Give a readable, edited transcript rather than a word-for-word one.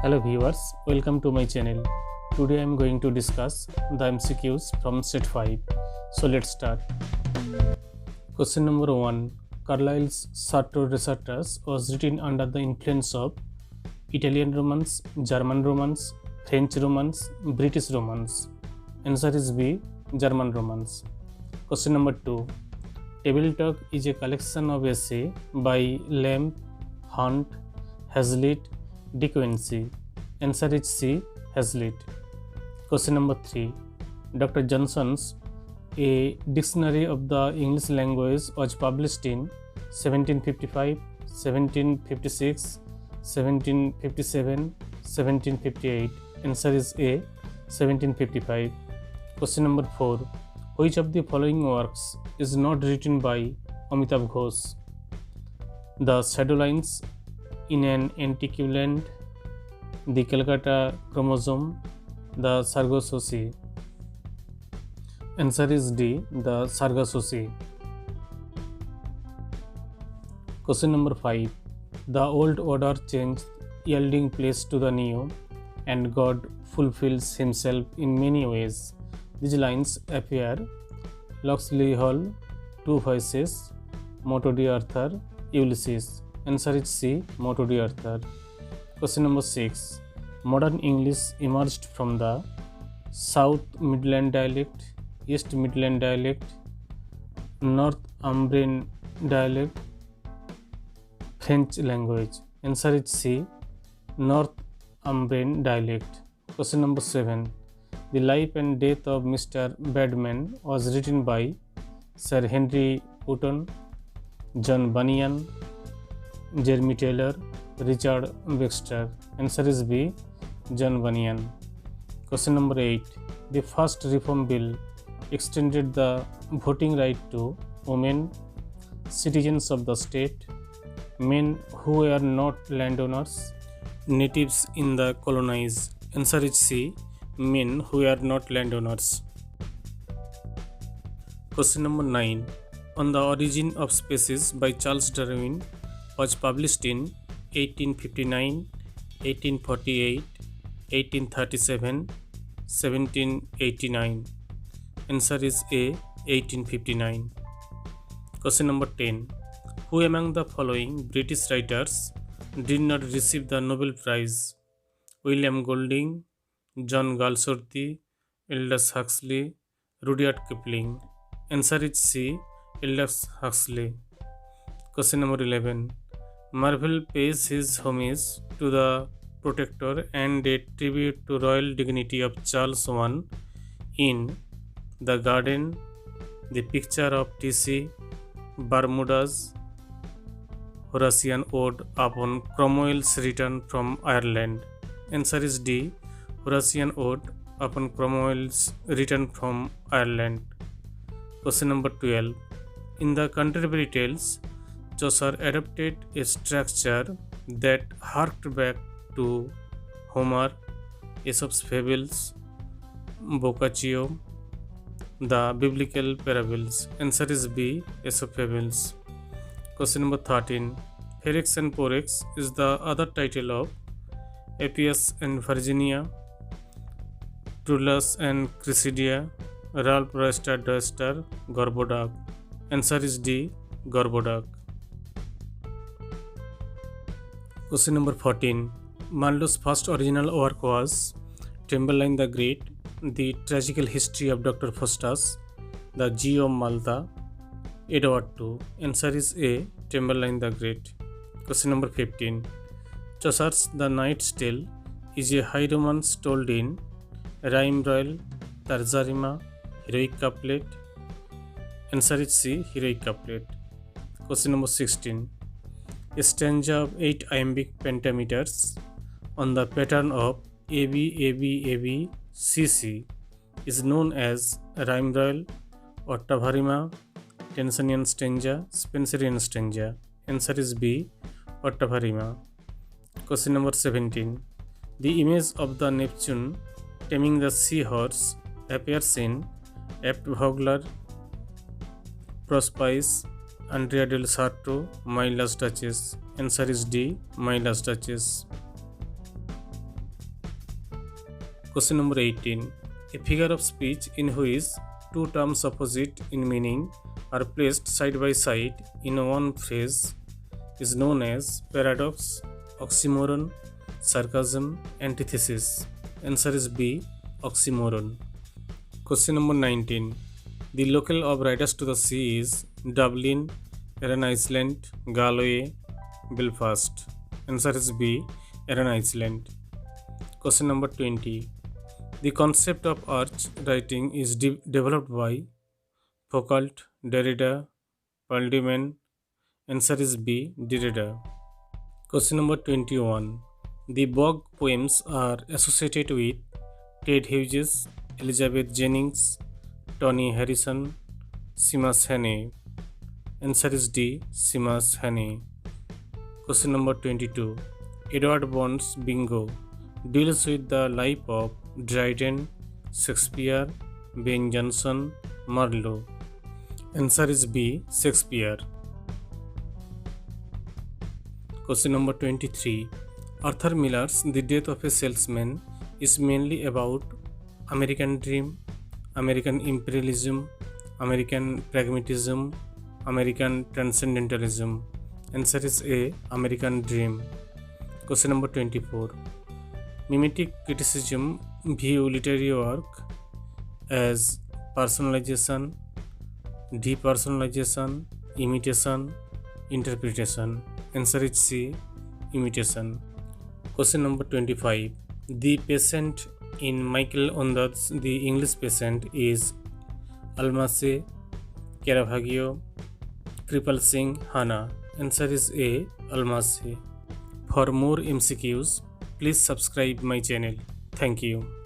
Hello viewers, welcome to my channel. Today I am going to discuss the MCQs from set 5. So let's start. Question number 1. Carlyle's Sartor Resartus was written under the influence of Italian Romance, German Romance, French Romance, British Romance. Answer is B. German Romance. Question number 2. Table Talk is a collection of essay by Lamb, Hunt, Hazlitt, De Quincey. Answer is C. Hazlitt. Question number 3. Dr. Johnson's A Dictionary of the English Language was published in 1755, 1756, 1757, 1758. Answer is A. 1755. Question number 4. Which of the following works is not written by Amitav Ghosh? The Shadow Lines in an Antiquiland, the Calcutta Chromosome, the Sargassoti. Answer is D. The Sargassoti. Question number 5. The old order changed, yielding place to the new, and God fulfills himself in many ways. These lines appear Locksley Hall, Two Voices, Moto D. Arthur, Ulysses. Answer is C. Moto D. Arthur. Question number 6. Modern English emerged from the South Midland dialect, East Midland dialect, Northumbrian dialect, French language. Answer is C. Northumbrian dialect. Question number 7. The Life and Death of Mr. Badman was written by Sir Henry Wotton, John Bunyan, Jeremy Taylor, Richard Baxter. Answer is B. John Bunyan. Question number 8. The first reform bill extended the voting right to women, citizens of the state, men who were not landowners, natives in the colonies. Answer is C. Men who are not landowners. Question number 9. On the Origin of Species by Charles Darwin was published in 1859, 1848, 1837, 1789. Answer is A. 1859. Question number 10. Who among the following British writers did not receive the Nobel Prize? William Golding, John Galsworthy, Aldous Huxley, Rudyard Kipling. Answer is C. Aldous Huxley. Question number 11. Marvell pays his homage to the Protector and a tribute to royal dignity of Charles I in The Garden, The Picture of T.C., Bermuda's, Horatian Ode upon Cromwell's return from Ireland. Answer is D. Horatian Ode upon Cromwell's return from Ireland. Question number 12. In the Canterbury Tales, Chaucer adopted a structure that harked back to Homer, Aesop's Fables, Boccaccio, the Biblical Parables. Answer is B. Aesop's Fables. Question number 13. Ferex and Porrex is the other title of Appius and Virginia, Tullus and Cressidia, Ralph Royster Doyster, Gorboduc. Answer is D. Gorboduc. Question number 14. Marlowe's first original work was Tamburlaine the Great, The Tragical History of Dr. Faustus, The Jew of Malta, Edward II. Answer is A. Tamburlaine the Great. Question number 15. Chaucer's The Knight's Tale is a high romance told in rhyme, royal, tarzarima, heroic couplet. Answer is C. Heroic couplet. Question number 16. A stanza of 8 iambic pentameters on the pattern of AB, CC is known as rhyme, royal, ottavarima, Tensonian stanza, Spenserian stanza. Answer is B. Ottavarima. Question number 17. The image of the Neptune taming the seahorse appears in Abt Vogler, Prospice, Andrea del Sarto, My Last Duchess. Answer is D. My Last Duchess. Question number 18. A figure of speech in which two terms opposite in meaning are placed side by side in one phrase is known as paradox, oxymoron, sarcasm, antithesis. Answer is B. Oxymoron. Question number 19. The locale of Riders to the Sea is Dublin, Aran Island, Galway, Belfast. Answer is B. Aran Island. Question number 20. The concept of arch writing is developed by Foucault, Derrida, Paul. Answer is B. Derrida. Question number 21. The Bog poems are associated with Ted Hughes, Elizabeth Jennings, Tony Harrison, Seamus Heaney. Answer is D. Seamus Heaney. Question number 22. Edward Bond's Bingo deals with the life of Dryden, Shakespeare, Ben Jonson, Marlowe. Answer is B. Shakespeare. Question number 23. Arthur Miller's The Death of a Salesman is mainly about American dream, American imperialism, American pragmatism, American transcendentalism. Answer is A. American dream. Question number 24. Mimetic criticism view literary work as personalization, depersonalization, imitation, interpretation. Answer is C. Imitation. Question number 25. The patient in Michael Ondaatje's The English Patient is Almase, Caravaggio, Kripal Singh, Hannah. Answer is A. Almase. For more MCQs, please subscribe my channel. Thank you.